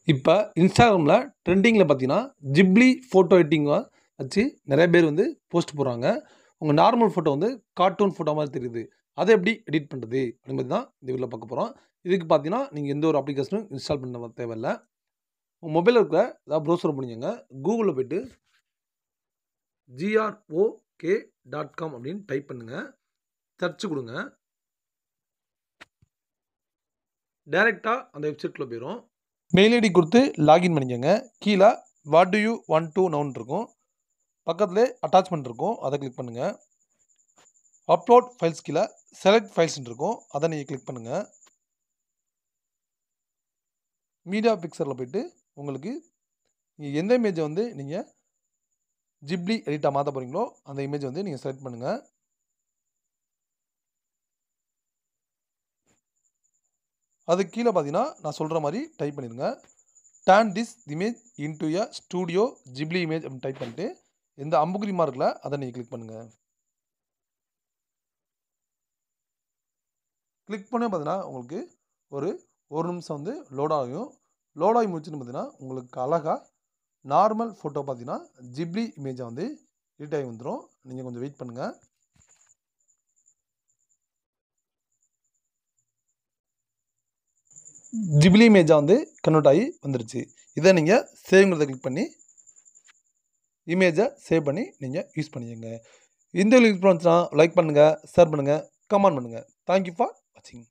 இப்ப Instagramல ட்ரெண்டிங்ல பார்த்தீங்கன்னா, ஜிப்லி ஃபோட்டோ எடிட்டிங்கா வச்சு நெறைய பேர் வந்து போஸ்ட் போடுறாங்க. உங்க நார்மல் ஃபோட்டோ வந்து கார்ட்டூன் ஃபோட்டோ மாரி தெரியுது. அத எப்படி எடிட் பண்றது? அப்படிங்கிறது தான் இந்த வீடியோல பார்க்க போறோம். இதுக்கு பார்த்தீங்கன்னா, நீங்க எந்த ஒரு அப்ளிகேஷனும் இன்ஸ்டால் பண்ண தேவையில்ல. உங்க மொபைல்ல இருக்கிற ஏதாவது ப்ரௌசர் போனீங்கங்க. Googleல போயிட்டு grok.com அப்படின்னு டைப் பண்ணுங்க. சர்ச் குடுங்க. டைரக்ட்டா அந்த வெப்சைட்குள்ள போயிரும். மெயில் ஐடி குடுத்து லாகின் பண்ணிக்கங்க. கீழ what do you want to நோன்னு இருக்கும். பக்கத்திலே அட்டாச்மென்ட் இருக்கும். அத கிளிக் பண்ணுங்க. அப்லோட் ஃபைல்ஸ் கீழ செலக்ட் ஃபைல்ஸ்ன்னு இருக்கும். அத நீங்க கிளிக் பண்ணுங்க. மீடியா பிக்சர்ல போயிட்டு உங்களுக்கு நீங்க எந்த இமேஜ வந்து நீங்க ஜிப்லி எடிட்டா மாத்த போறீங்களோ, அந்த இமேஜ வந்து நீங்க செலக்ட் பண்ணுங்க. அதுக்கு கீழ பார்த்தீங்கன்னா, நான் சொல்ற மாரி டைப் பண்ணிருங்க. Turn this image into a studio Ghibli image அப்படின்னு டைப் பண்ணிட்டு, இந்த அம்புக்குறி மார்க் இருக்குல்ல, அத நீங்க கிளிக் பண்ணுங்க. கிளிக் பண்ண பார்த்தீங்கன்னா, உங்களுக்கு ஒரு 1 நிமிஷம் வந்து லோட் ஆகும். லோட் ஆகி முடிச்சுன்னு பார்த்தீங்கன்னா, உங்களுக்கு அழகா நார்மல் ஃபோட்டோ பார்த்தீங்கன்னா, ஜிப்லி இமேஜா வந்து எடிட் ஆகி வந்துரும். நீங்க கொஞ்சம் வெயிட் பண்ணுங்க. ஜிப்லி இமேஜா வந்து கன்வெர்ட் ஆகி வந்துருச்சு. இத நீங்க சேவ்ங்கிறத கிளிக் பண்ணி, இமேஜ சேவ் பண்ணி நீங்க யூஸ் பண்ணிக்கங்க. இந்த வீடியோ யூஸ்ஃபுல்லா இருந்துச்சுன்னா லைக் பண்ணுங்க, ஷேர் பண்ணுங்க, கமெண்ட் பண்ணுங்க. தேங்க் யூ ஃபார் வாட்சிங்.